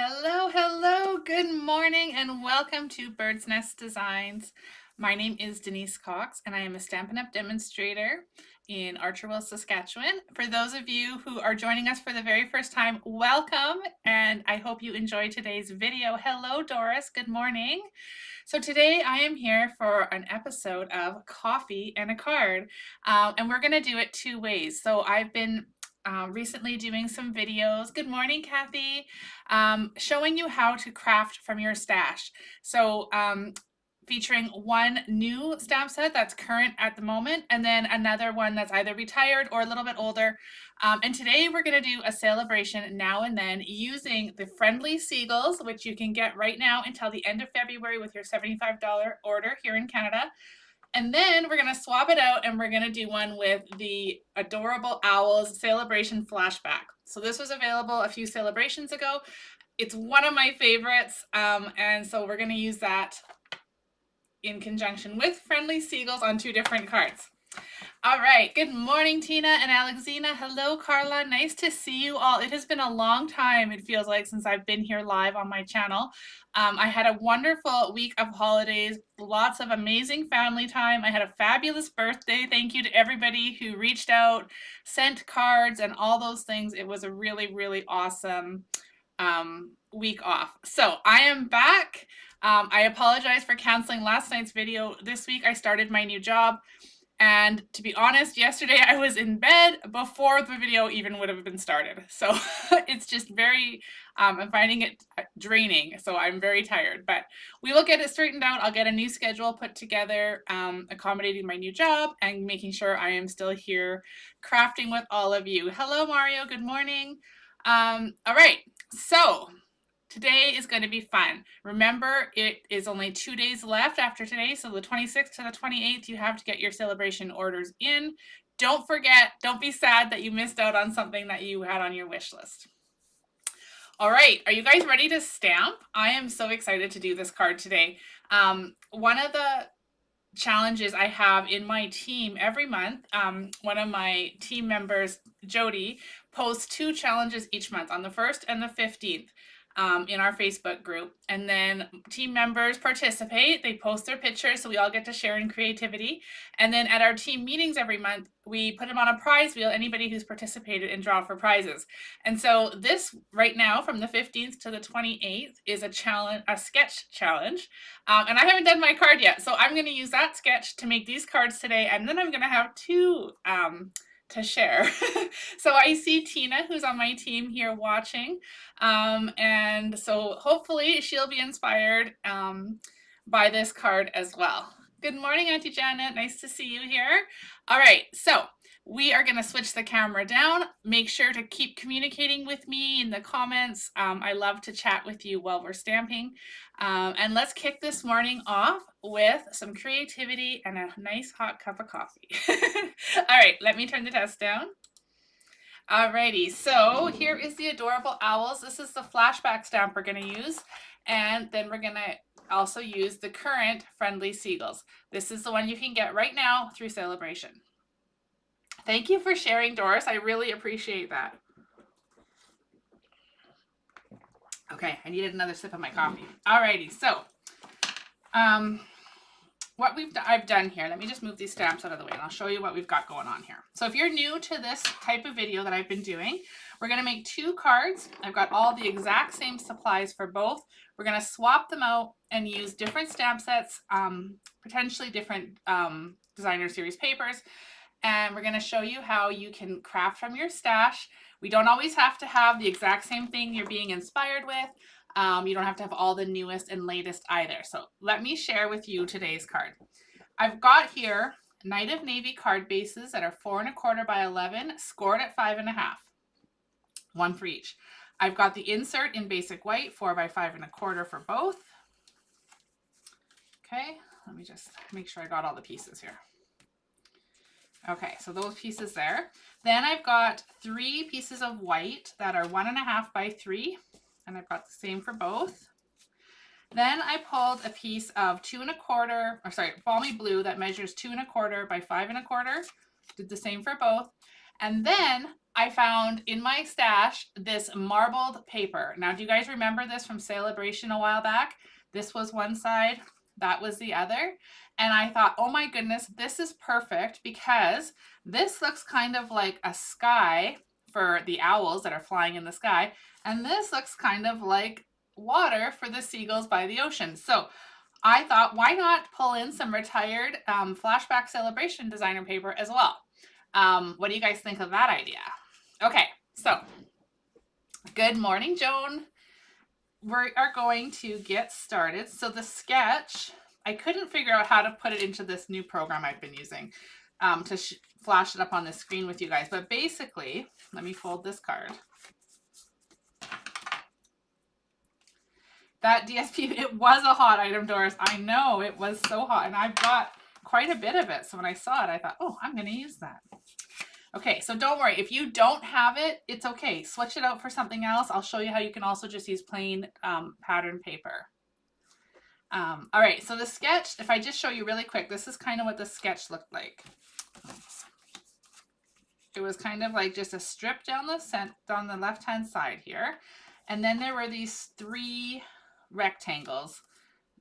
Hello, hello, good morning, and welcome to Bird's Nest Designs. My name is Denise Cox, and I am a Stampin' Up! Demonstrator in Archerville, Saskatchewan. For those of you who are joining us for the very first time, welcome, and I hope you enjoy today's video. Hello, Doris, good morning. So today I am here for an episode of Coffee and a Card, and we're going to do it two ways. So I've been recently doing some videos. Good morning, Kathy. Showing you how to craft from your stash. So featuring one new stamp set that's current at the moment, and then another one that's either retired or a little bit older. And today we're going to do a Sale-A-Bration now and then using the friendly Seagulls, which you can get right now until the end of February with your $75 order here in Canada. And then we're going to swap it out and we're going to do one with the adorable owls Sale-A-Bration flashback. So this was available a few Sale-A-Brations ago. It's one of my favorites, and so we're going to use that in conjunction with friendly seagulls on two different cards. All right, good morning, Tina and Alexina. Hello, Carla. Nice to see you all. It has been a long time, it feels like, since I've been here live on my channel. I had a wonderful week of holidays, lots of amazing family time. I had a fabulous birthday. Thank you to everybody who reached out, sent cards, and all those things. It was a really, really awesome week off. So I am back. I apologize for canceling last night's video. This week I started my new job. And to be honest, yesterday I was in bed before the video even would have been started. So it's just very, I'm finding it draining. So I'm very tired, but we will get it straightened out. I'll get a new schedule put together, accommodating my new job and making sure I am still here crafting with all of you. Hello, Mario. Good morning. All right. So today is going to be fun. Remember, it is only 2 days left after today, so the 26th to the 28th, you have to get your Sale-A-Bration orders in. Don't forget, don't be sad that you missed out on something that you had on your wish list. All right, are you guys ready to stamp? I am so excited to do this card today. One of the challenges I have in my team every month, one of my team members, Jody, posts 2 challenges each month on the 1st and the 15th. In our Facebook group, and then team members participate. They post their pictures, so we all get to share in creativity. And then at our team meetings every month, we put them on a prize wheel, anybody who's participated, and draw for prizes. And so this right now, from the 15th to the 28th, is a challenge, a sketch challenge. And I haven't done my card yet, so I'm going to use that sketch to make these cards today, and then I'm going to have 2 to share. So I see Tina, who's on my team here watching, and so hopefully she'll be inspired by this card as well. Good morning, Auntie Janet. Nice to see you here. All right, so we are going to switch the camera down. Make sure to keep communicating with me in the comments. I love to chat with you while we're stamping. And let's kick this morning off with some creativity and a nice hot cup of coffee. All right, let me turn the test down. Alrighty, so here is the adorable owls. This is the flashback stamp we're going to use. And then we're going to also use the current friendly seagulls. This is the one you can get right now through Sale-A-Bration. Thank you for sharing, Doris. I really appreciate that. Okay, I needed another sip of my coffee. Alrighty, so what I've done here, let me just move these stamps out of the way and I'll show you what we've got going on here. So if you're new to this type of video that I've been doing, we're going to make 2 cards. I've got all the exact same supplies for both. We're going to swap them out and use different stamp sets, potentially different designer series papers. And we're going to show you how you can craft from your stash. We don't always have to have the exact same thing you're being inspired with. You don't have to have all the newest and latest either. So let me share with you today's card. I've got here Night of Navy card bases that are 4 1/4 by 11, scored at 5 1/2. 1 for each. I've got the insert in basic white, 4 by 5 1/4 for both. Okay, let me just make sure I got all the pieces here. Okay, so those pieces there. Then I've got 3 pieces of white that are 1 1/2 by 3, and I've got the same for both. Then I pulled a piece of 2 1/4, balmy blue that measures 2 1/4 by 5 1/4. Did the same for both. And then I found in my stash this marbled paper. Now, do you guys remember this from Sale-A-Bration a while back? This was one side, that was the other. And I thought, oh my goodness, this is perfect because this looks kind of like a sky for the owls that are flying in the sky. And this looks kind of like water for the seagulls by the ocean. So I thought, why not pull in some retired flashback Sale-A-Bration designer paper as well? What do you guys think of that idea? Okay, so good morning, Joan. We are going to get started. So the sketch, I couldn't figure out how to put it into this new program I've been using to flash it up on the screen with you guys. But basically, let me fold this card. That DSP, it was a hot item, Doris. I know, it was so hot. And I've got quite a bit of it. So when I saw it, I thought, oh, I'm going to use that. Okay, so don't worry. If you don't have it, it's okay. Switch it out for something else. I'll show you how you can also just use plain pattern paper. All right, so the sketch, if I just show you really quick, this is kind of what the sketch looked like. It was kind of like just a strip down the left-hand side here. And then there were these 3 rectangles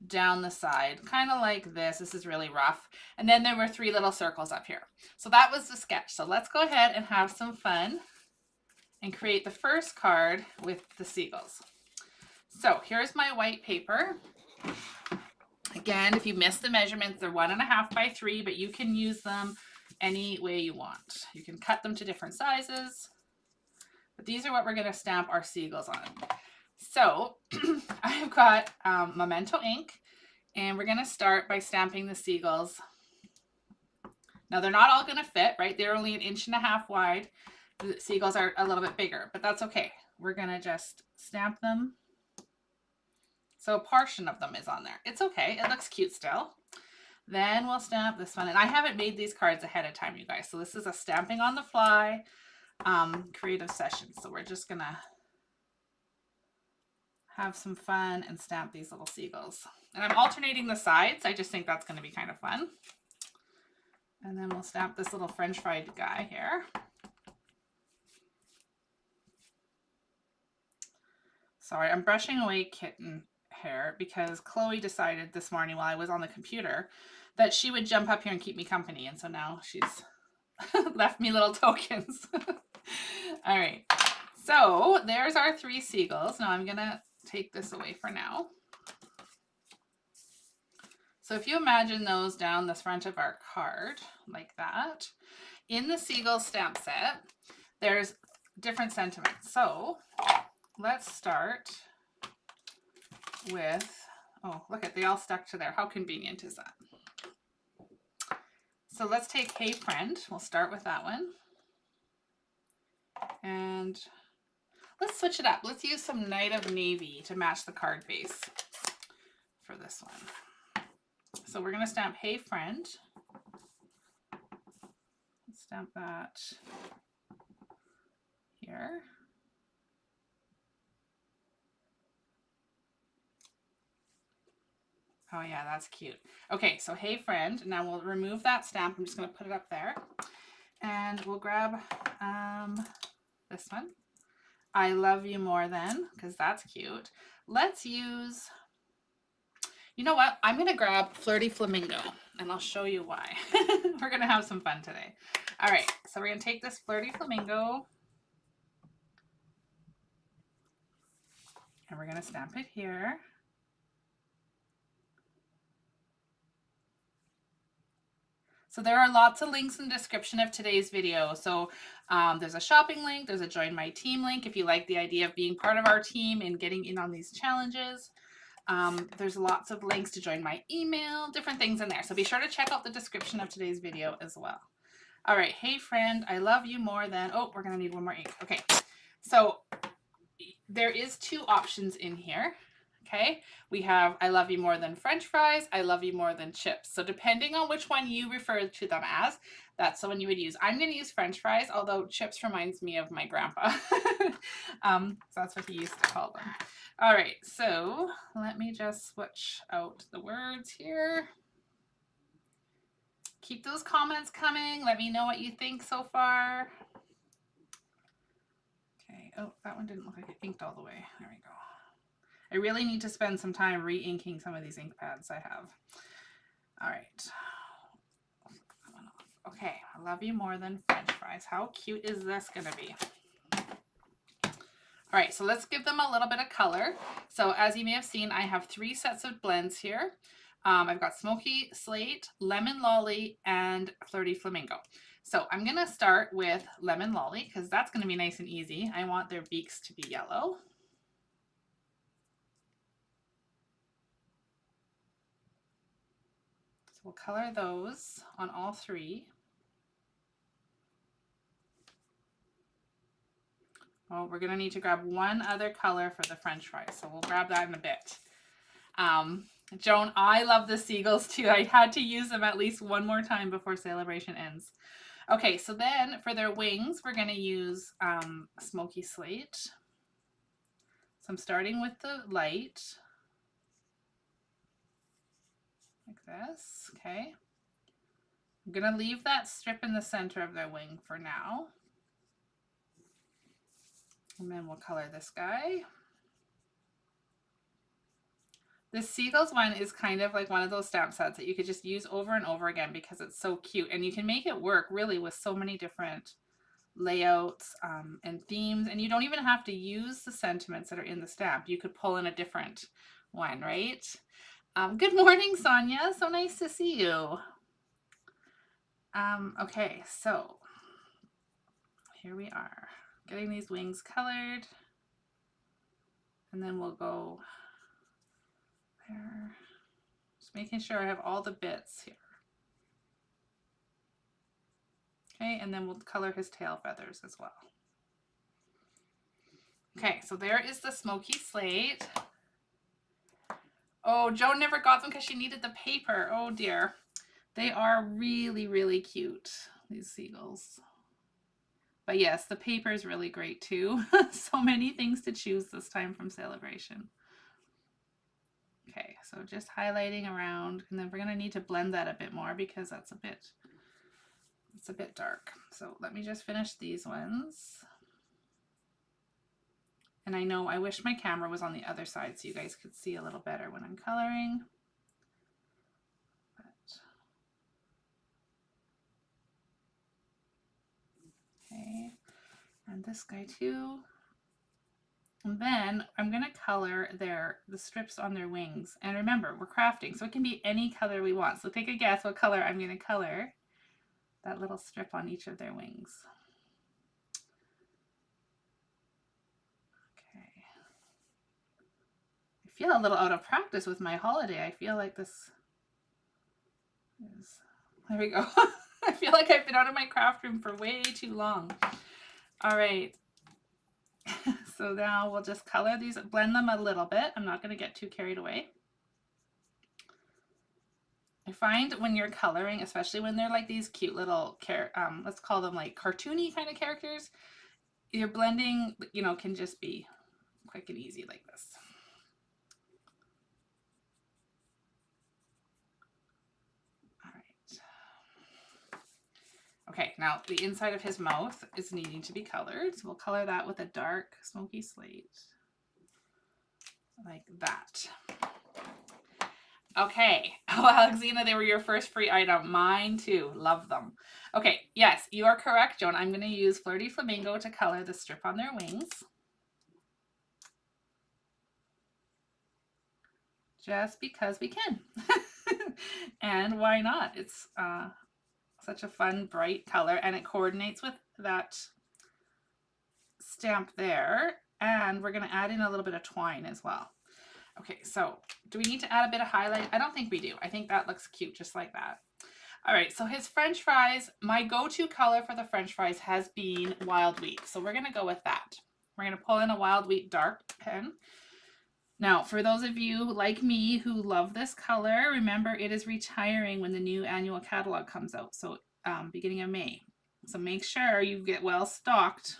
down the side, kind of like this. This is really rough. And then there were 3 little circles up here. So that was the sketch. So let's go ahead and have some fun and create the first card with the seagulls. So here's my white paper. Again, if you missed the measurements, they're 1.5 by 3, but you can use them any way you want. You can cut them to different sizes. But these are what we're going to stamp our seagulls on. So I've got Memento ink, and we're going to start by stamping the seagulls. Now they're not all going to fit, right? They're only 1.5 inches wide. The seagulls are a little bit bigger, but that's okay. We're going to just stamp them. So a portion of them is on there. It's okay. It looks cute still. Then we'll stamp this one. And I haven't made these cards ahead of time, you guys. So this is a stamping on the fly creative session. So we're just going to have some fun and stamp these little seagulls. And I'm alternating the sides. I just think that's going to be kind of fun. And then we'll stamp this little French fried guy here. Sorry, I'm brushing away kitten hair because Chloe decided this morning while I was on the computer that she would jump up here and keep me company. And so now she's left me little tokens. All right. So there's our 3 seagulls. Now I'm going to take this away for now. So if you imagine those down the front of our card like that, in the seagull stamp set, there's different sentiments. So let's start with, oh, look at, they all stuck to there. How convenient is that? So let's take Hey Friend. We'll start with that one. And let's switch it up. Let's use some Night of Navy to match the card base for this one. So we're going to stamp Hey Friend. Let's stamp that here. Oh yeah, that's cute. Okay, so Hey Friend. Now we'll remove that stamp. I'm just going to put it up there. And we'll grab this one. I Love You More Than, because that's cute. Let's use, you know what? I'm going to grab Flirty Flamingo, and I'll show you why. We're going to have some fun today. All right, so we're going to take this Flirty Flamingo, and we're going to stamp it here. So there are lots of links in the description of today's video. So there's a shopping link, there's a join my team link if you like the idea of being part of our team and getting in on these challenges. There's lots of links to join my email, different things in there. So be sure to check out the description of today's video as well. All right, Hey Friend, I Love You More Than, oh, we're gonna need one more ink. Okay, so there is 2 options in here. Okay, we have I Love You More Than French fries, I Love You More Than chips. So depending on which one you refer to them as, that's the one you would use. I'm going to use French fries, although chips reminds me of my grandpa. So that's what he used to call them. All right, so let me just switch out the words here. Keep those comments coming. Let me know what you think so far. Oh, that one didn't look like it inked all the way. There we go. I really need to spend some time re-inking some of these ink pads I have. All right. Okay, I love you more than French fries. How cute is this gonna be? All right, so let's give them a little bit of color. So as you may have seen, I have 3 sets of blends here. I've got Smoky Slate, Lemon Lolly, and Flirty Flamingo. So I'm gonna start with Lemon Lolly because that's gonna be nice and easy. I want their beaks to be yellow. So we'll color those on all 3. Oh, we're gonna need to grab one other color for the French fries, so we'll grab that in a bit. Joan, I love the Seagulls too. I had to use them at least one more time before Sale-A-Bration ends. Okay, so then for their wings, we're gonna use Smoky Slate. So I'm starting with the light, like this, okay. I'm gonna leave that strip in the center of their wing for now. And then we'll color this guy. This Seagulls one is kind of like one of those stamp sets that you could just use over and over again because it's so cute. And you can make it work really with so many different layouts and themes. And you don't even have to use the sentiments that are in the stamp. You could pull in a different one, right? Good morning, Sonia. So nice to see you. Okay, so here we are. Getting these wings colored. And then we'll go there. Just making sure I have all the bits here. Okay, and then we'll color his tail feathers as well. Okay, so there is the Smoky Slate. Oh, Joan never got them because she needed the paper. Oh dear. They are really, really cute, these Seagulls. But yes, the paper is really great too. So many things to choose this time from Sale-A-Bration. Okay, so just highlighting around, and then we're gonna need to blend that a bit more because that's it's a bit dark. So let me just finish these ones. And I know I wish my camera was on the other side so you guys could see a little better when I'm coloring. Okay, and this guy too. And then I'm going to color the strips on their wings. And remember, we're crafting, so it can be any color we want. So take a guess what color I'm going to color that little strip on each of their wings. Okay. I feel a little out of practice with my holiday. I feel like this is, there we go. I feel like I've been out of my craft room for way too long. All right. So now we'll just color these, blend them a little bit. I'm not going to get too carried away. I find when you're coloring, especially when they're like these cute little, let's call them like cartoony kind of characters, your blending, you know, can just be quick and easy like this. All right. Okay, now the inside of his mouth is needing to be colored. So we'll color that with a dark Smoky Slate, like that. Okay. Oh, Alexina, they were your first free item. Mine too. Love them. Okay. Yes, you are correct, Joan. I'm going to use Flirty Flamingo to color the strip on their wings. Just because we can. And why not? It's such a fun, bright color, and it coordinates with that stamp there. And we're going to add in a little bit of twine as well. Okay, so do we need to add a bit of highlight? I don't think we do. I think that looks cute just like that. All right, so his French fries, my go-to color for the French fries has been Wild Wheat. So we're gonna go with that. We're gonna pull in a Wild Wheat dark pen. Now, for those of you like me who love this color, remember it is retiring when the new annual catalog comes out. So beginning of May. So make sure you get well stocked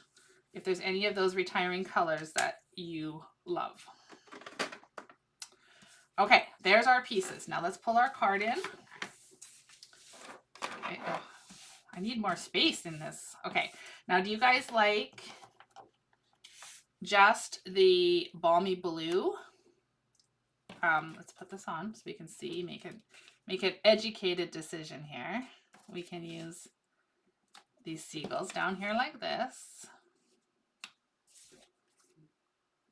if there's any of those retiring colors that you love. Okay, there's our pieces. Now let's pull our card in. Okay. Oh, I need more space in this. Okay, now do you guys like just the balmy blue. Let's put this on so we can see, make an educated decision here. We can use these seagulls down here like this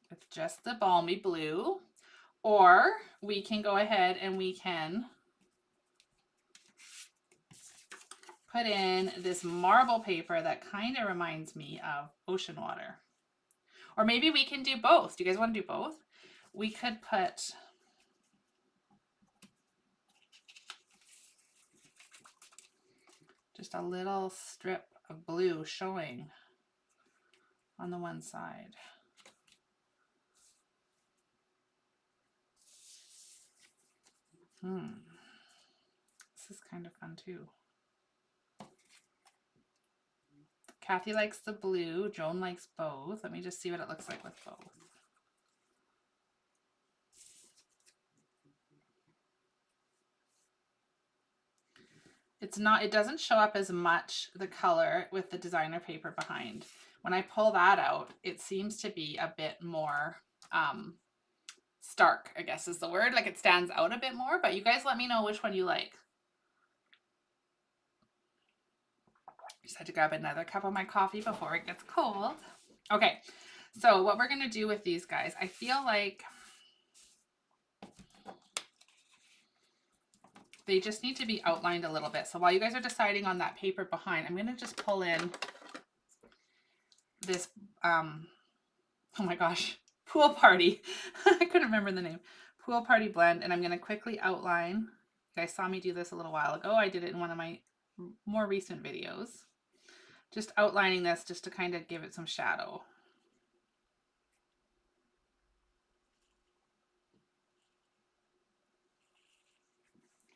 with just the balmy blue, or we can go ahead and we can put in this marble paper that kind of reminds me of ocean water. Or maybe we can do both. Do you guys want to do both? We could put just a little strip of blue showing on the one side. This is kind of fun too. Kathy likes the blue. Joan likes both. Let me just see what it looks like with both. It doesn't show up as much, the color, with the designer paper behind. When I pull that out, it seems to be a bit more stark, I guess is the word. Like it stands out a bit more, but you guys let me know which one you like. Just had to grab another cup of my coffee before it gets cold. Okay, so what we're gonna do with these guys, I feel like they just need to be outlined a little bit. So while you guys are deciding on that paper behind, I'm gonna just pull in this, oh my gosh, Pool Party. I couldn't remember the name. Pool Party blend, and I'm gonna quickly outline. You guys saw me do this a little while ago. I did it in one of my more recent videos. Just outlining this just to kind of give it some shadow.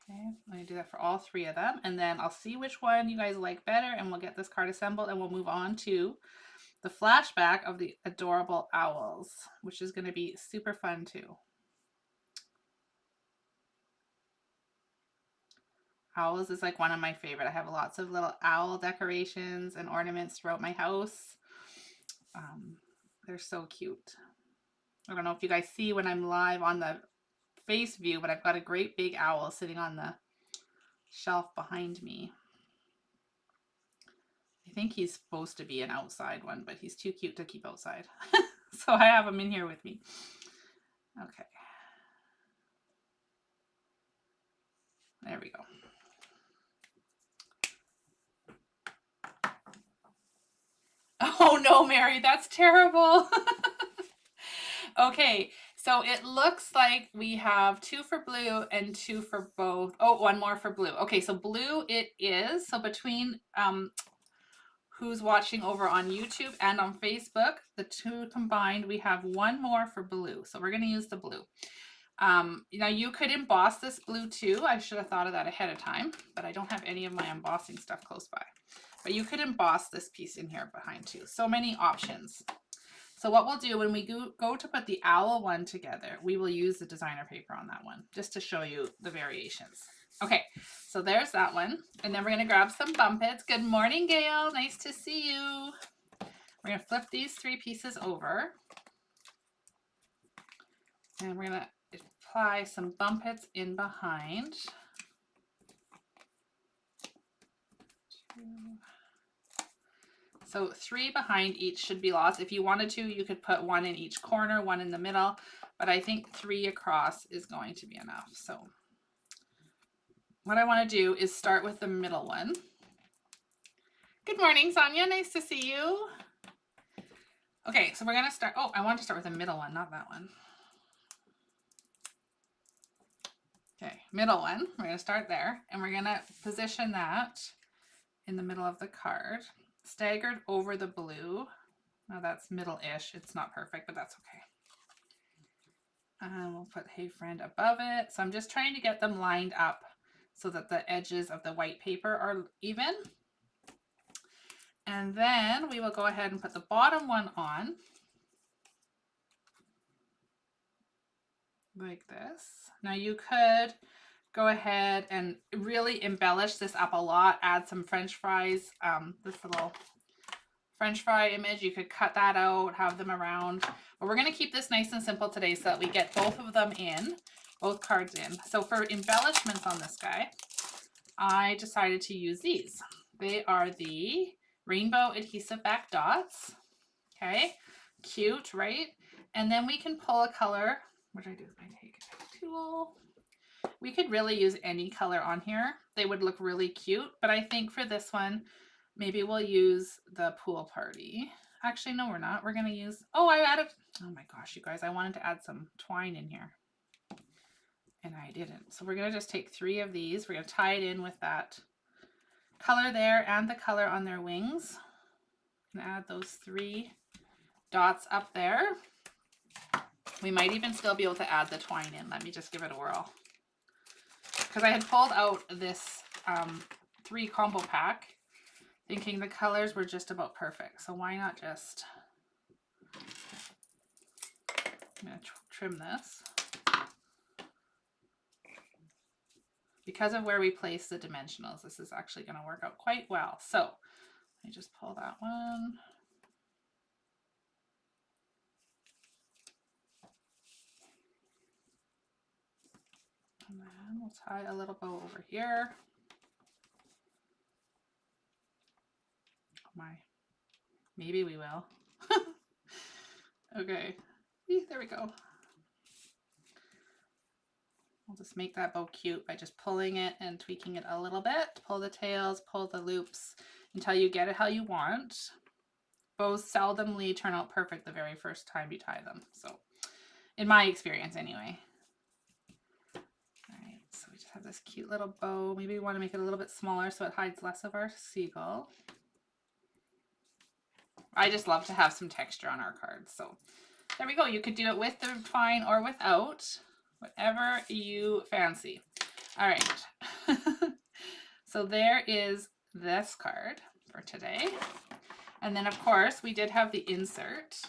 Okay, I'm going to do that for all three of them, and then I'll see which one you guys like better, and we'll get this card assembled, and we'll move on to the flashback of the adorable owls, which is going to be super fun too. Owls is like one of my favorite. I have lots of little owl decorations and ornaments throughout my house. They're so cute. I don't know if you guys see when I'm live on the face view, but I've got a great big owl sitting on the shelf behind me. I think he's supposed to be an outside one, but he's too cute to keep outside. So I have him in here with me. Okay. There we go. Oh no, Mary, that's terrible. Okay, so it looks like we have 2 for blue and 2 for both. Oh, one more for blue. Okay, so blue it is. So between who's watching over on YouTube and on Facebook, the two combined, we have one more for blue. So we're going to use the blue. Now you could emboss this blue too. I should have thought of that ahead of time, but I don't have any of my embossing stuff close by. But you could emboss this piece in here behind too. So many options. So what we'll do when we go to put the owl one together, we will use the designer paper on that one, just to show you the variations. Okay, so there's that one. And then we're gonna grab some bumpets. Good morning, Gail, nice to see you. We're gonna flip these 3 pieces over. And we're gonna apply some bumpets in behind. 2. So 3 behind each should be lots. If you wanted to, you could put 1 in each corner, 1 in the middle, but I think 3 across is going to be enough. So what I want to do is start with the middle one. Good morning, Sonia. Nice to see you. Okay, so we're going to start. Oh, I want to start with the middle one, not that one. Okay, middle one. We're going to start there, and we're going to position that in the middle of the card, staggered over the blue. Now that's middle-ish. It's not perfect, but that's okay. And we'll put Hey Friend above it. So I'm just trying to get them lined up so that the edges of the white paper are even. And then we will go ahead and put the bottom one on like this. Now you could go ahead and really embellish this up a lot, add some French fries, this little French fry image. You could cut that out, have them around. But we're going to keep this nice and simple today so that we get both of them in, both cards in. So for embellishments on this guy, I decided to use these. They are the rainbow adhesive back dots. Okay, cute, right? And then we can pull a color. What do I do? I take a tool. We could really use any color on here. They would look really cute, but I think for this one, maybe we'll use the pool party. Actually, no, we're not. We're going to use, oh my gosh, you guys, I wanted to add some twine in here and I didn't. So we're going to just take 3 of these. We're going to tie it in with that color there and the color on their wings. And add those 3 dots up there. We might even still be able to add the twine in. Let me just give it a whirl. Because I had pulled out this 3 combo pack thinking the colors were just about perfect. So why not just, I'm going to trim this. Because of where we place the dimensionals, this is actually going to work out quite well. So let me just pull that one. And then we'll tie a little bow over here. Oh my, maybe we will. Okay, there we go. We'll just make that bow cute by just pulling it and tweaking it a little bit. Pull the tails, pull the loops until you get it how you want. Bows seldomly turn out perfect the very first time you tie them. So, in my experience anyway. Alright, so we just have this cute little bow. Maybe we want to make it a little bit smaller so it hides less of our seagull. I just love to have some texture on our cards. So, there we go. You could do it with the twine or without. Whatever you fancy. All right. So there is this card for today. And then, of course, we did have the insert.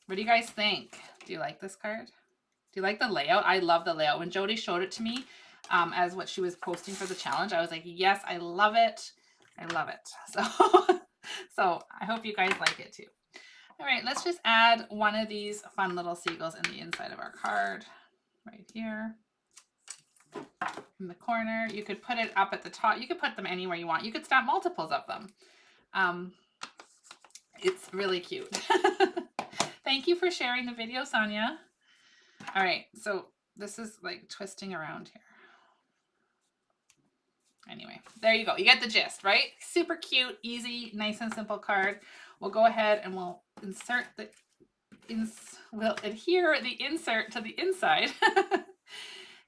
What do you guys think? Do you like this card? Do you like the layout? I love the layout. When Jody showed it to me as what she was posting for the challenge, I was like, yes, I love it. I love it. So I hope you guys like it too. All right, let's just add one of these fun little seagulls in the inside of our card, right here in the corner. You could put it up at the top. You could put them anywhere you want. You could stamp multiples of them. It's really cute. Thank you for sharing the video, Sonia. All right, so this is like twisting around here. Anyway, there you go. You get the gist, right? Super cute, easy, nice and simple card. We'll go ahead and we'll insert the we'll adhere the insert to the inside.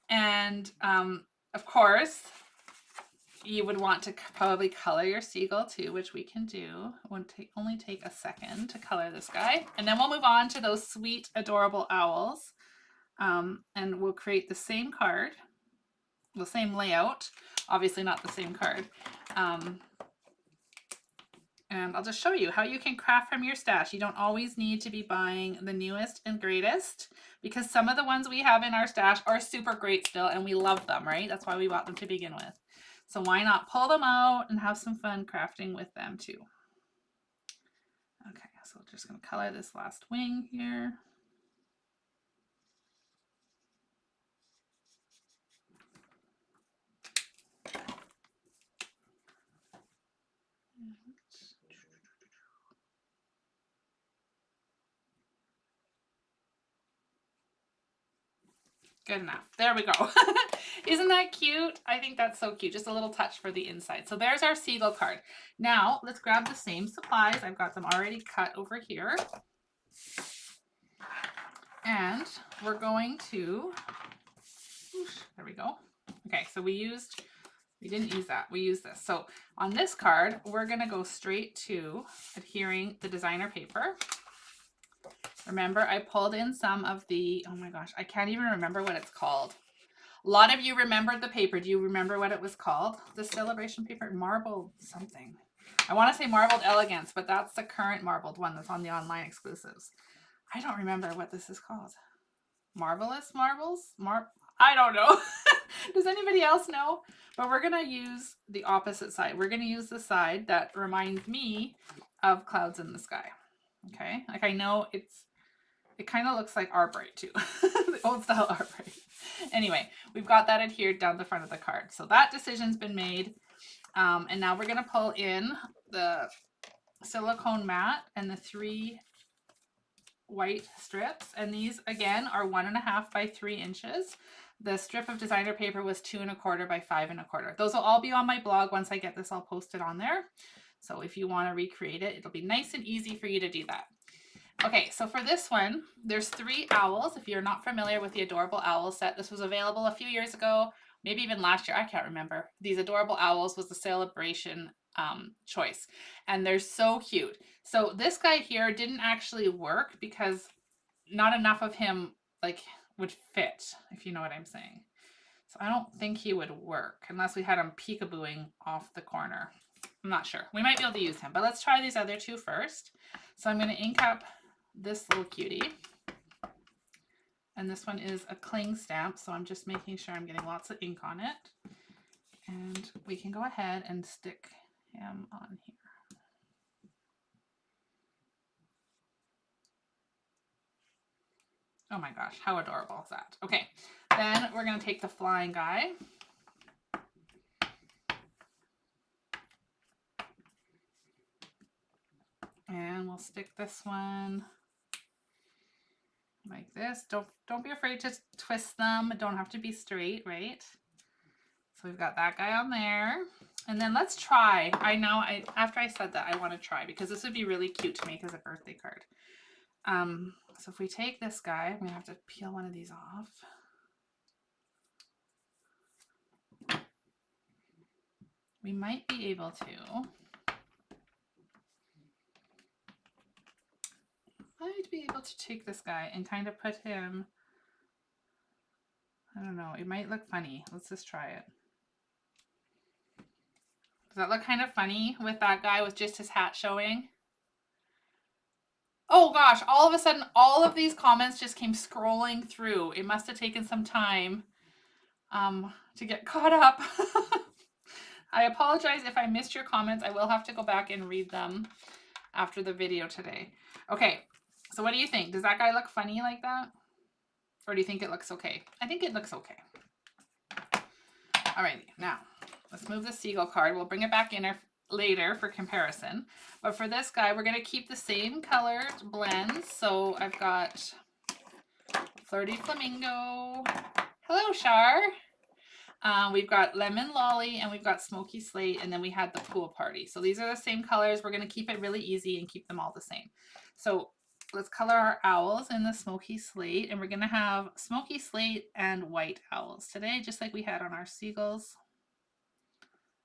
And of course, you would want to probably color your seagull too, which we can do. It won't only take a second to color this guy. And then we'll move on to those sweet, adorable owls. And we'll create the same card, the same layout, obviously not the same card. And I'll just show you how you can craft from your stash. You don't always need to be buying the newest and greatest, because some of the ones we have in our stash are super great still and we love them, right? That's why we bought them to begin with. So why not pull them out and have some fun crafting with them too. Okay, so we're just going to color this last wing here. Good enough. There we go. Isn't that cute? I think that's so cute. Just a little touch for the inside. So there's our seagull card. Now let's grab the same supplies. I've got them already cut over here. And we're going to, there we go. Okay, so we didn't use that. We used this. So on this card, we're going to go straight to adhering the designer paper. Remember, I pulled in some of the, oh my gosh, I can't even remember what it's called. A lot of you remembered the paper. Do you remember what it was called? The Sale-A-Bration paper? Marbled something. I want to say Marbled Elegance, but that's the current marbled one that's on the online exclusives. I don't remember what this is called. Marvelous Marbles? I don't know. Does anybody else know? But we're gonna use the opposite side. We're gonna use the side that reminds me of clouds in the sky. Okay, like I know it kind of looks like Arbright too, the old style Arbright. Anyway, we've got that adhered down the front of the card. So that decision's been made. And now we're gonna pull in the silicone mat and the 3 white strips, and these again are 1.5 by 3 inches. The strip of designer paper was 2 1/4 by 5 1/4. Those will all be on my blog once I get this all posted on there. So if you want to recreate it, it'll be nice and easy for you to do that. Okay, so for this one, there's 3 owls. If you're not familiar with the Adorable Owl set, this was available a few years ago, maybe even last year, I can't remember. These Adorable Owls was the Sale-A-Bration choice, and they're so cute. So this guy here didn't actually work because not enough of him like would fit, if you know what I'm saying. So I don't think he would work unless we had him peekabooing off the corner. I'm not sure. We might be able to use him, but let's try these other 2 first. So I'm going to ink up this little cutie, and this one is a cling stamp, so I'm just making sure I'm getting lots of ink on it, and we can go ahead and stick him on here. Oh my gosh, how adorable is that? Okay, then we're going to take the flying guy. And we'll stick this one like this. Don't be afraid to twist them. It don't have to be straight, right? So we've got that guy on there. And then let's try. I know after I said that, I want to try because this would be really cute to make as a birthday card. So if we take this guy, I'm gonna have to peel one of these off. We might be able to. Might be able to take this guy and kind of put him, I don't know, it might look funny. Let's just try it. Does that look kind of funny with that guy with just his hat showing? Oh gosh, all of a sudden, all of these comments just came scrolling through. It must have taken some time to get caught up. I apologize if I missed your comments. I will have to go back and read them after the video today. Okay, so what do you think? Does that guy look funny like that? Or do you think it looks okay? I think it looks okay. Alrighty, now let's move the seagull card. We'll bring it back in later for comparison. But for this guy, we're going to keep the same color blends. So I've got Flirty Flamingo. Hello, Shar. We've got Lemon Lolly and we've got Smoky Slate, and then we had the Pool Party. So these are the same colors. We're going to keep it really easy and keep them all the same. So let's color our owls in the Smoky Slate, and we're going to have Smoky Slate and white owls today, just like we had on our seagulls.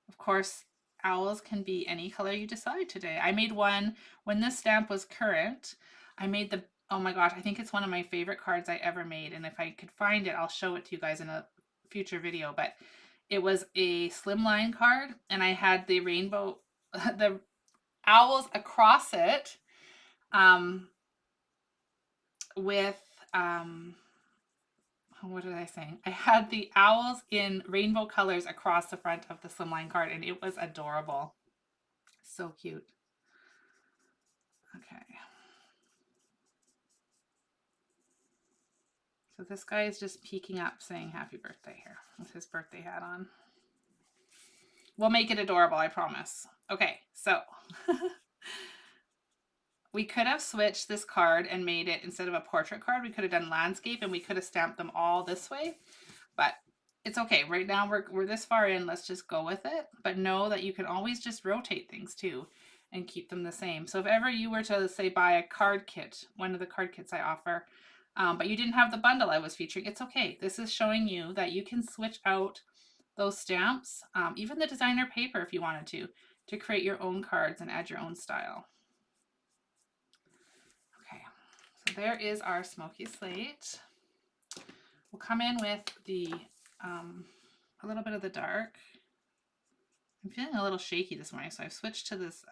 Of course, owls can be any color you decide today. I made one when this stamp was current. I made the, oh my gosh, I think it's one of my favorite cards I ever made, and if I could find it, I'll show it to you guys in a future video. But it was a slimline card, and I had the rainbow, the owls across it, with what was I saying? I had the owls in rainbow colors across the front of the slimline card, and it was adorable. So cute. Okay. So this guy is just peeking up saying happy birthday here with his birthday hat on. We'll make it adorable, I promise. Okay, so we could have switched this card and made it, instead of a portrait card, we could have done landscape, and we could have stamped them all this way, but it's okay. Right now we're this far in, let's just go with it. But know that you can always just rotate things too and keep them the same. So if ever you were to, say, buy a card kit, one of the card kits I offer, but you didn't have the bundle I was featuring, it's okay. This is showing you that you can switch out those stamps, even the designer paper if you wanted to create your own cards and add your own style. Okay, so there is our Smoky Slate. We'll come in with the a little bit of the dark. I'm feeling a little shaky this morning, so I've switched to this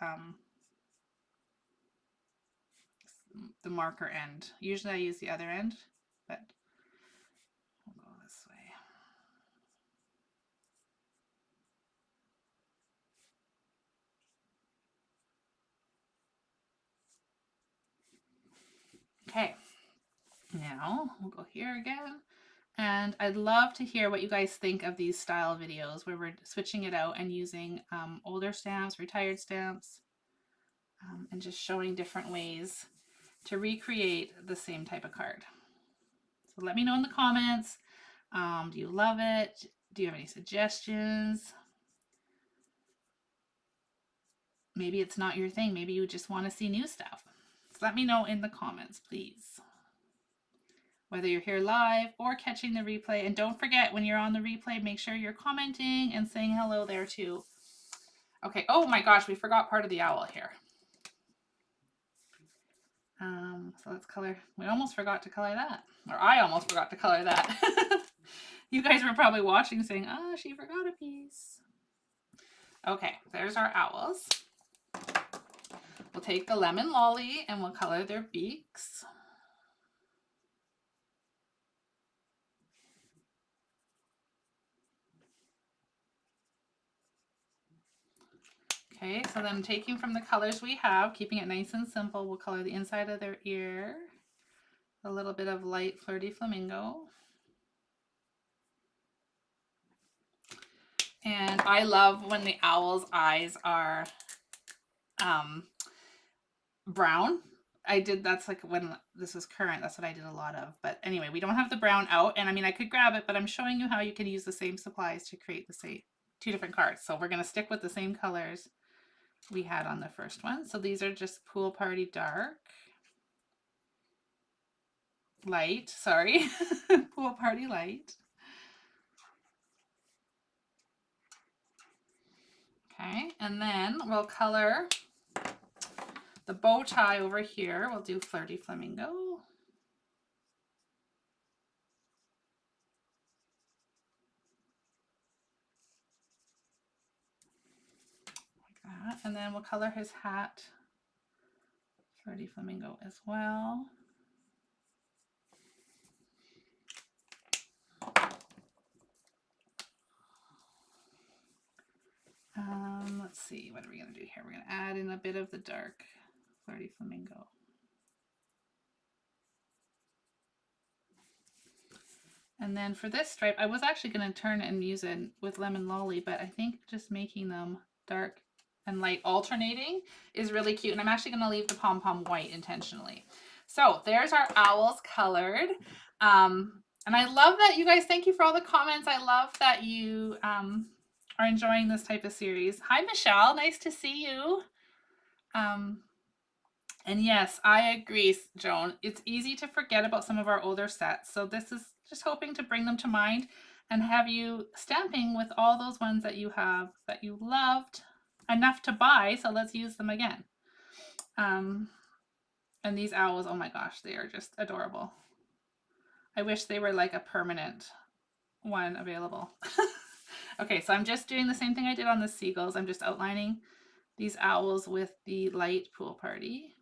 the marker end. Usually I use the other end, but we'll go this way. Okay, now we'll go here again. And I'd love to hear what you guys think of these style videos where we're switching it out and using older stamps, retired stamps, and just showing different ways to recreate the same type of card. So let me know in the comments. Do you love it? Do you have any suggestions? Maybe it's not your thing. Maybe you just want to see new stuff. So let me know in the comments, please. Whether you're here live or catching the replay. And don't forget, when you're on the replay, make sure you're commenting and saying hello there too. Okay, oh my gosh, we forgot part of the owl here. So let's color, we almost forgot to color that. Or I almost forgot to color that. You guys were probably watching saying, oh, she forgot a piece. Okay, there's our owls. We'll take the lemon lolly and we'll color their beaks. Okay, so then taking from the colors we have, keeping it nice and simple, we'll color the inside of their ear. A little bit of light flirty flamingo. And I love when the owl's eyes are brown. That's like when this was current, that's what I did a lot of. But anyway, we don't have the brown out, and I mean, I could grab it, but I'm showing you how you can use the same supplies to create the same two different cards. So we're going to stick with the same colors we had on the first one. So these are just Pool Party Dark. Light, sorry. Pool Party Light. Okay, and then we'll color the bow tie over here. We'll do Flirty Flamingo. Like that. And then we'll color his hat Flirty Flamingo as well. Let's see, what are we going to do here? We're going to add in a bit of the dark Flirty Flamingo. And then for this stripe, I was actually going to turn and use it with Lemon Lolly, but I think just making them dark and light alternating is really cute. And I'm actually going to leave the pom-pom white intentionally. So there's our owls colored. And I love that you guys, thank you for all the comments. I love that you are enjoying this type of series. Hi, Michelle. Nice to see you. And yes, I agree, Joan. It's easy to forget about some of our older sets. So this is just hoping to bring them to mind and have you stamping with all those ones that you have that you loved enough to buy. So let's use them again. And these owls, oh my gosh, they are just adorable. I wish they were like a permanent one available. Okay, so I'm just doing the same thing I did on the seagulls. I'm just outlining these owls with the light Pool Party.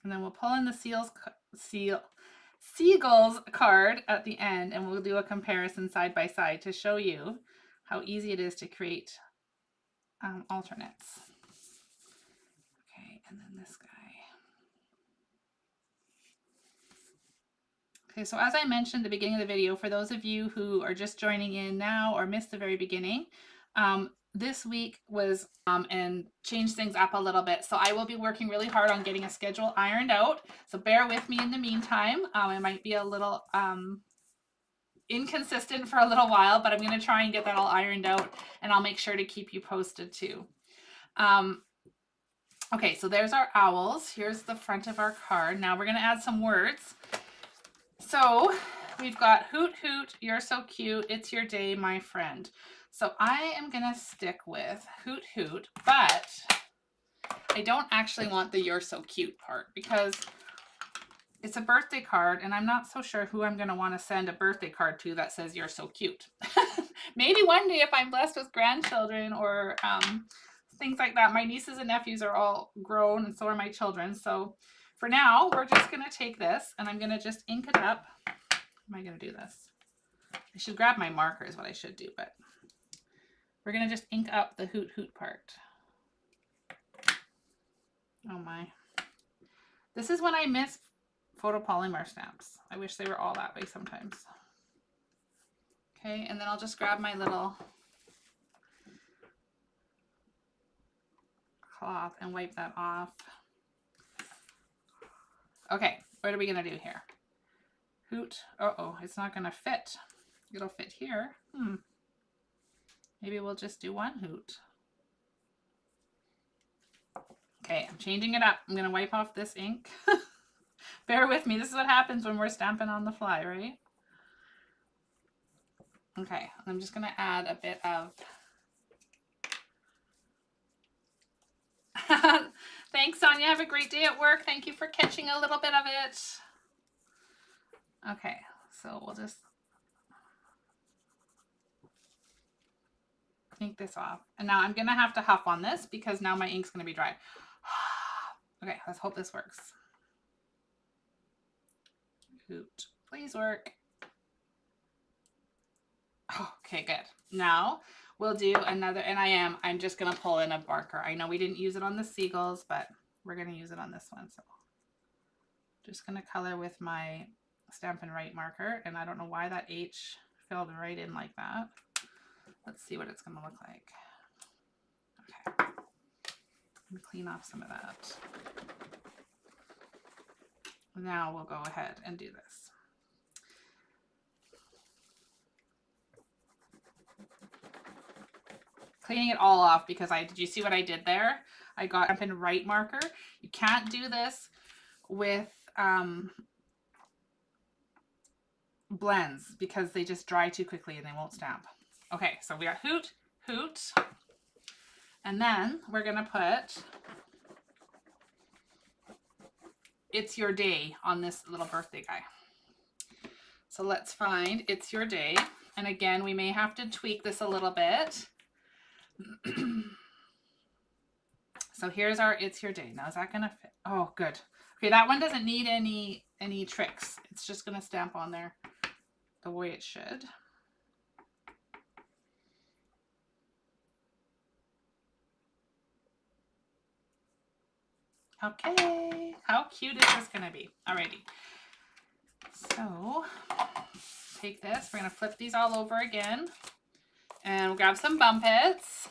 And then we'll pull in the Seagulls card at the end, and we'll do a comparison side by side to show you how easy it is to create alternates. Okay, and then this guy. Okay, so as I mentioned at the beginning of the video, for those of you who are just joining in now or missed the very beginning, this week was and changed things up a little bit. So I will be working really hard on getting a schedule ironed out. So bear with me in the meantime. It might be a little inconsistent for a little while, but I'm going to try and get that all ironed out, and I'll make sure to keep you posted too. Okay, so there's our owls. Here's the front of our card. Now we're going to add some words. So we've got hoot hoot, you're so cute, it's your day, my friend. So I am going to stick with hoot hoot, but I don't actually want the you're so cute part because it's a birthday card and I'm not so sure who I'm going to want to send a birthday card to that says you're so cute. Maybe one day if I'm blessed with grandchildren or things like that. My nieces and nephews are all grown and so are my children. So for now, we're just going to take this and I'm going to just ink it up. How am I going to do this? I should grab my marker is what I should do, but we're going to just ink up the hoot hoot part. Oh my. This is when I miss photopolymer stamps. I wish they were all that way sometimes. Okay, and then I'll just grab my little cloth and wipe that off. Okay, what are we gonna do here? Hoot. Uh-oh, it's not gonna fit. It'll fit here. Maybe we'll just do one hoot. Okay, I'm changing it up. I'm gonna wipe off this ink. Bear with me. This is what happens when we're stamping on the fly, right? Okay, I'm just gonna add a bit of Thanks, Sonia. Have a great day at work. Thank you for catching a little bit of it. Okay, so we'll just ink this off. And now I'm going to have to huff on this because now my ink's going to be dry. Okay, let's hope this works. Hoot. Please work. Oh, okay, good. Now we'll do another, and I'm just going to pull in a marker. I know we didn't use it on the seagulls, but we're going to use it on this one. So just going to color with my Stampin' Write marker, and I don't know why that H filled right in like that. Let's see what it's going to look like. Okay, let me clean off some of that. Now we'll go ahead and do this. Cleaning it all off because did you see what I did there? I got Stampin' Write marker. You can't do this with blends because they just dry too quickly and they won't stamp. Okay, so we got hoot, hoot, and then we're gonna put It's Your Day on this little birthday guy. So let's find It's Your Day, and again we may have to tweak this a little bit. So here's our It's Your Day. Now is that gonna fit? Oh, good. Okay, that one doesn't need any tricks. It's just gonna stamp on there the way it should. Okay, how cute is this gonna be? Alrighty. So take this, we're gonna flip these all over again, and we'll grab some Bumpits.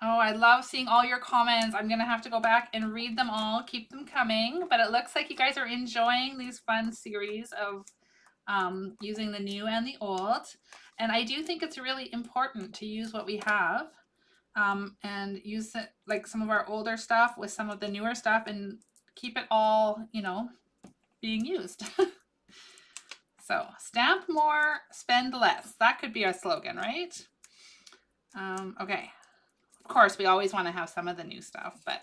Oh, I love seeing all your comments. I'm gonna have to go back and read them all, keep them coming, but it looks like you guys are enjoying these fun series of using the new and the old. And I do think it's really important to use what we have and use it, like some of our older stuff with some of the newer stuff, and keep it all, you know, being used. So stamp more, spend less. That could be our slogan, right? Okay. Of course, we always want to have some of the new stuff, but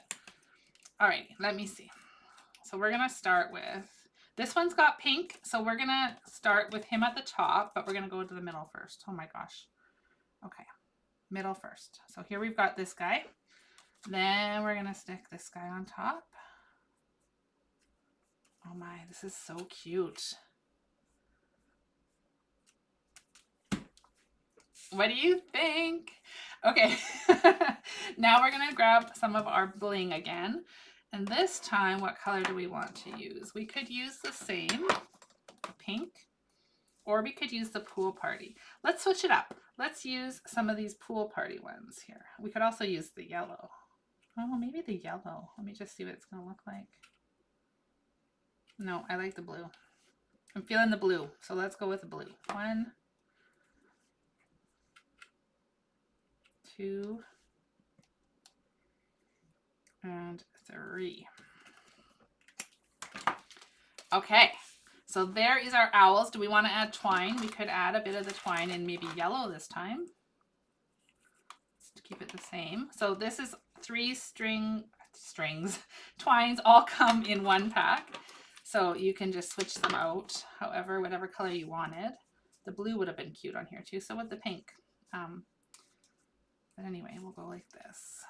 all right, let me see. So we're going to start with, this one's got pink, so we're going to start with him at the top, but we're going to go to the middle first. Oh my gosh. Okay, middle first. So here we've got this guy. Then we're going to stick this guy on top. Oh my, this is so cute. What do you think? Okay, now we're gonna grab some of our bling again. And this time, what color do we want to use? We could use the same, pink, or we could use the pool party. Let's switch it up. Let's use some of these pool party ones here. We could also use the yellow. Oh, maybe the yellow. Let me just see what it's gonna look like. No, I like the blue. I'm feeling the blue, so let's go with the blue. 1, 2, and 3. Okay, so there is our owls. Do we want to add twine? We could add a bit of the twine in maybe yellow this time. Let's keep it the same. So this is 3 strings. Twines all come in one pack. So you can just switch them out, however, whatever color you wanted. The blue would have been cute on here too, so would the pink. But anyway, we'll go like this.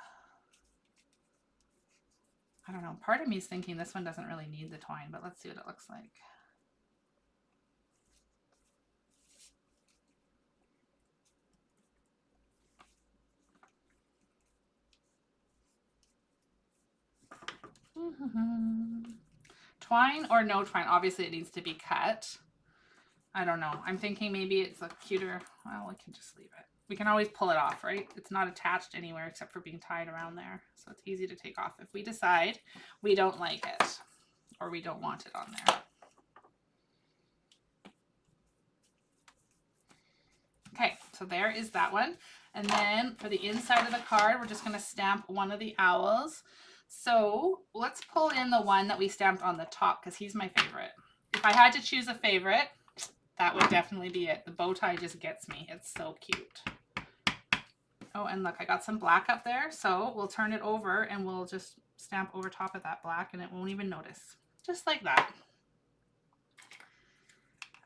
I don't know, part of me is thinking this one doesn't really need the twine, but let's see what it looks like. Twine or no twine? Obviously it needs to be cut. I don't know. I'm thinking maybe it's a cuter. Well, we can just leave it. We can always pull it off, right? It's not attached anywhere except for being tied around there. So it's easy to take off if we decide we don't like it or we don't want it on there. Okay, so there is that one. And then for the inside of the card, we're just going to stamp one of the owls. So let's pull in the one that we stamped on the top because he's my favorite. If I had to choose a favorite, that would definitely be it. The bow tie just gets me. It's so cute. Oh, and look, I got some black up there. So we'll turn it over and we'll just stamp over top of that black and it won't even notice. Just like that.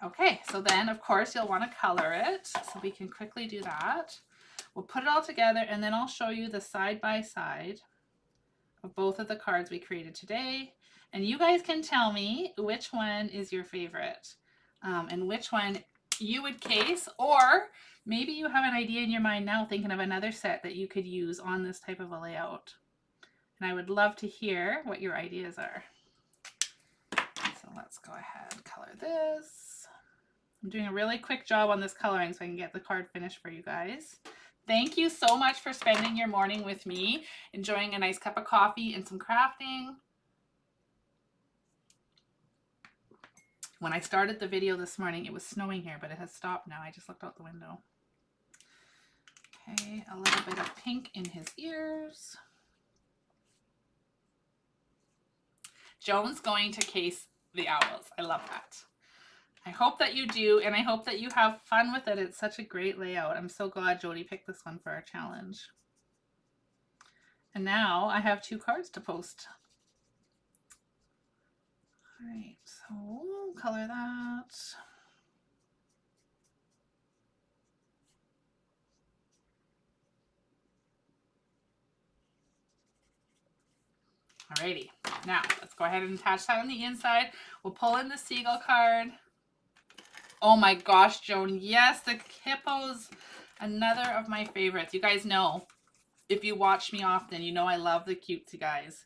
Okay, so then of course you'll want to color it. So we can quickly do that. We'll put it all together and then I'll show you the side by side of both of the cards we created today. And you guys can tell me which one is your favorite and which one you would case, or maybe you have an idea in your mind now thinking of another set that you could use on this type of a layout. And I would love to hear what your ideas are. So let's go ahead and color this. I'm doing a really quick job on this coloring so I can get the card finished for you guys. Thank you so much for spending your morning with me, enjoying a nice cup of coffee and some crafting. When I started the video this morning, it was snowing here, but it has stopped now. I just looked out the window. Okay, a little bit of pink in his ears. Joan's going to case the owls. I love that. I hope that you do, and I hope that you have fun with it. It's such a great layout. I'm so glad Jody picked this one for our challenge. And now I have 2 cards to post. All right, so we'll color that. Alrighty, now let's go ahead and attach that on the inside. We'll pull in the seagull card. Oh my gosh, Joan, yes, the hippos, another of my favorites. You guys know, if you watch me often, you know I love the cutesy guys.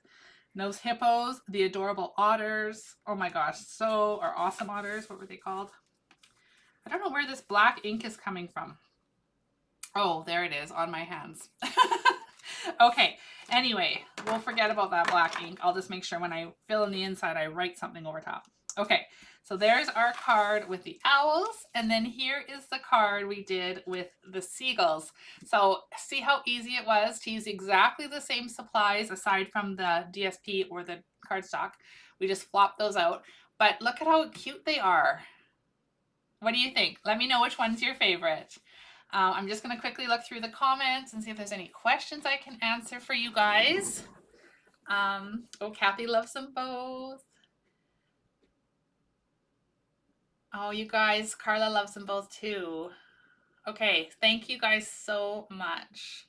And those hippos, the adorable otters, oh my gosh, or awesome otters, what were they called? I don't know where this black ink is coming from. Oh, there it is on my hands. Okay, anyway, we'll forget about that black ink. I'll just make sure when I fill in the inside, I write something over top. Okay, so there's our card with the owls, and then here is the card we did with the seagulls. So see how easy it was to use exactly the same supplies aside from the DSP or the cardstock. We just flopped those out, but look at how cute they are. What do you think? Let me know which one's your favorite. I'm just going to quickly look through the comments and see if there's any questions I can answer for you guys. Oh, Kathy loves them both. Oh, you guys, Carla loves them both too. Okay, thank you guys so much.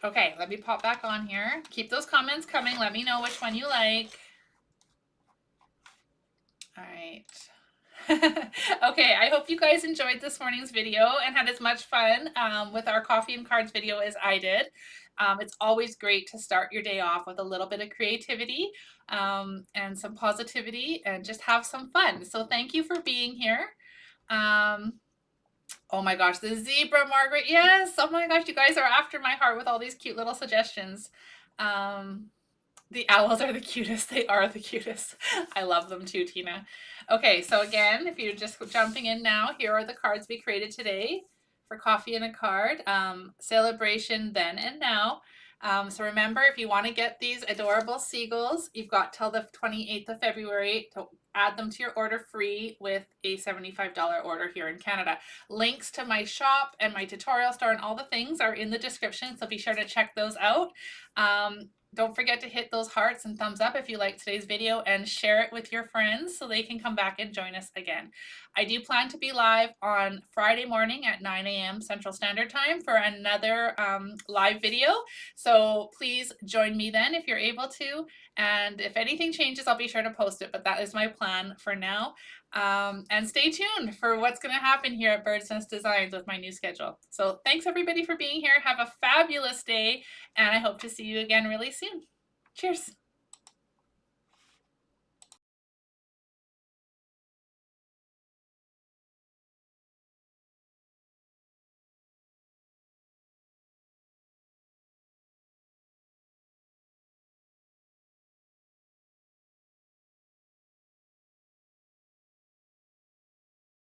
Okay, let me pop back on here. Keep those comments coming. Let me know which one you like. All right. Okay, I hope you guys enjoyed this morning's video and had as much fun with our coffee and cards video as I did. It's always great to start your day off with a little bit of creativity and some positivity and just have some fun. So thank you for being here. Oh my gosh, the zebra, Margaret. Yes. Oh my gosh, you guys are after my heart with all these cute little suggestions. The owls are the cutest. They are the cutest. I love them too, Tina. Okay, so again, if you're just jumping in now, here are the cards we created today for coffee and a card. Sale-A-Bration then and now. So remember, if you want to get these adorable seagulls, you've got till the 28th of February to add them to your order free with a $75 order here in Canada. Links to my shop and my tutorial store and all the things are in the description, so be sure to check those out. Don't forget to hit those hearts and thumbs up if you like today's video and share it with your friends so they can come back and join us again. I do plan to be live on Friday morning at 9 a.m. Central Standard Time for another live video. So please join me then if you're able to. And if anything changes, I'll be sure to post it, but that is my plan for now. And stay tuned for what's going to happen here at Bird's Nest Designs with my new schedule. So thanks everybody for being here. Have a fabulous day, and I hope to see you again really soon. Cheers.